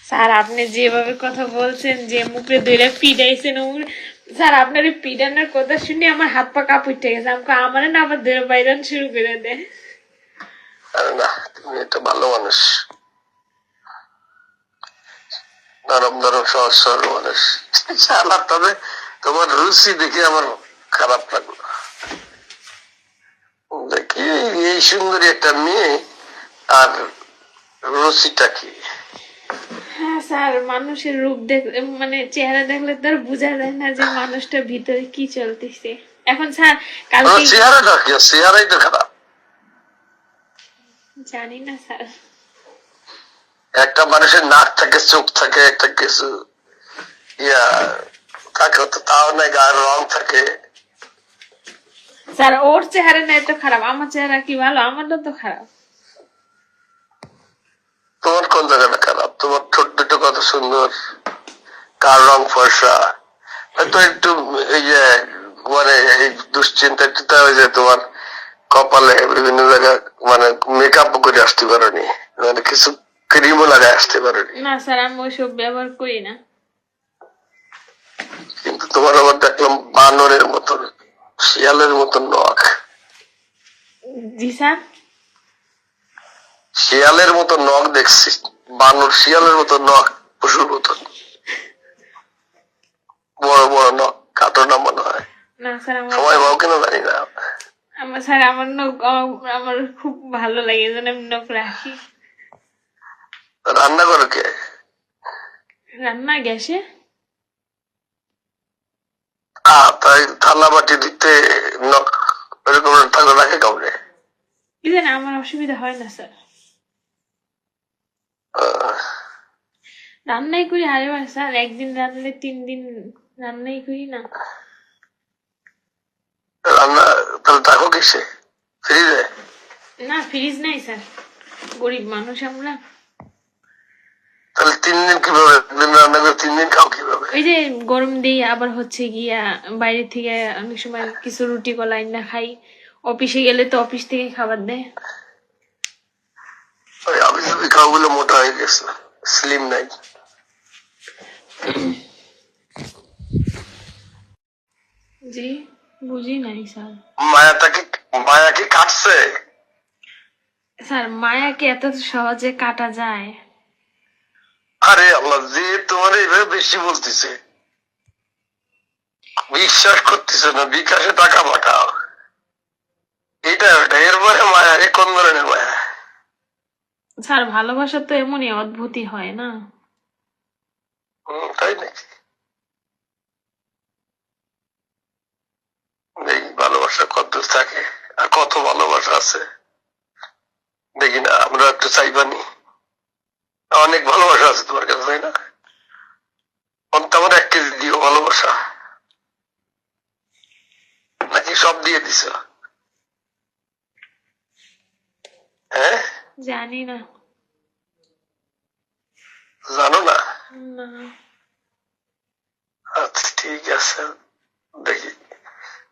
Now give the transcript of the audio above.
Sir আপনি যেভাবে কথা বলছেন, যে মুখে ধরে পিটাইছেন, স্যার আপনার এই পিটানোর কথা শুনে আমার হাত পা কাঁপ উঠে গেছে। আমাকে আমার না আবার ধরে বাইরান শুরু করে দেয়। না, তুমি একটা ভালো মানুষ, নরম নরম সহজ সরল মানুষ। তবে তোমার রুচি দেখে আমার খারাপ লাগলো। দেখি এই সুন্দরী একটা মেয়ে, আর রুচিটা কি? হ্যাঁ স্যার, মানুষের রূপ দেখলে মানে চেহারা দেখলে তো আর বোঝা যায় না যে মানুষটা ভিতরে কি চলতেছে। এখন স্যার কালকে চেহারাটা কি? চেহারাই তো খারাপ। জানি না স্যার। একটা মানুষের নাক থাকে, চোখ থাকে, একটা কিছু ইয়া থাকে, তো তাও নাই, গায়ের রং থাকে। স্যার ওর চেহারা না এত খারাপ, আমার চেহারা কি ভালো? আমারটা তো খারাপ। তোমার কোন জায়গাটা খারাপ? তোমার ঠোঁট দুটো কত সুন্দর, কার রং ফর্সা, হয়তো একটু এই যে মানে এই দুশ্চিন্তা একটু, ওই যে তোমার কপালে বিভিন্ন জায়গায় মানে মেকআপ করে আসতে পারোনি, মানে কিছু ক্রিমও লাগায় আসতে পারোনি। না স্যার, আমি ওইসব ব্যবহার করি না। কিন্তু তোমার আবার দেখলাম বানরের মতন, শিয়ালের মতন নখ। জি স্যার। শিয়ালের মতো নখ দেখছি, বানর শিয়ালের মতো নখ, পশুর মতন বড় বড় নখ, কাটো না মনে হয়। না স্যার, সময় পাও কেন জানি না। আমার স্যার আমার নখ আমার খুব ভালো লাগে, এই জন্য আমি নখ রাখি। রান্না করো কে? রান্না গ্যাসে। তাই থালা বাটি দিতে নখ এরকম থাকলে রাখে কাউরে? কি জানি, আমার অসুবিধা হয় না স্যার। রান্নাই করি আরে বার স্যার, একদিন রান্নালে 3 দিন রান্নাই করি না। রান্না তাহলে থাকো কিসে? ফ্রিজে? না ফ্রিজ নাই স্যার, গরিব মানুষ আমরা। তাহলে 3 দিন কিভাবে? একদিন রান্না করে 3 দিন খাও কিভাবে? ওই যে গরম দিই, আবার হচ্ছে গিয়া বাইরে থেকে অনেক সময় কিছু রুটি কলাই না খাই। অফিসে গেলে তো অফিস থেকে খাবার দেয়। ওই আবি খাও বলে মোটা হয়ে গেছে, স্লিম নাই। জি, বুঝি নাই স্যার। মায়া কি কাটছে? স্যার মায়াকে এত সহজে কাটা যায়? আরে আল্লাহ, যে তোমার এইভাবে বেশি বলতেছে, বিশ্বাস করতেছে না, বিকাশে টাকা পাঠাও, এটা ওটা, এরপরে মায়া, এ কোন ধরনের মায়া? স্যার ভালোবাসা তো এমনই অদ্ভুতই হয় না? তাই নাকি? দেখি ভালোবাসা কত থাকে, আর কত ভালোবাসা আছে দেখি না, আমরা একটু চাইবানি। অনেক ভালোবাসা আছে তোমার কাছে, তাই না? আমার 1 কেজি দিও ভালোবাসা, নাকি সব দিয়ে দিছ? হ্যাঁ, জানি না। জানো না? না। আচ্ছা ঠিক আছে, দেখি।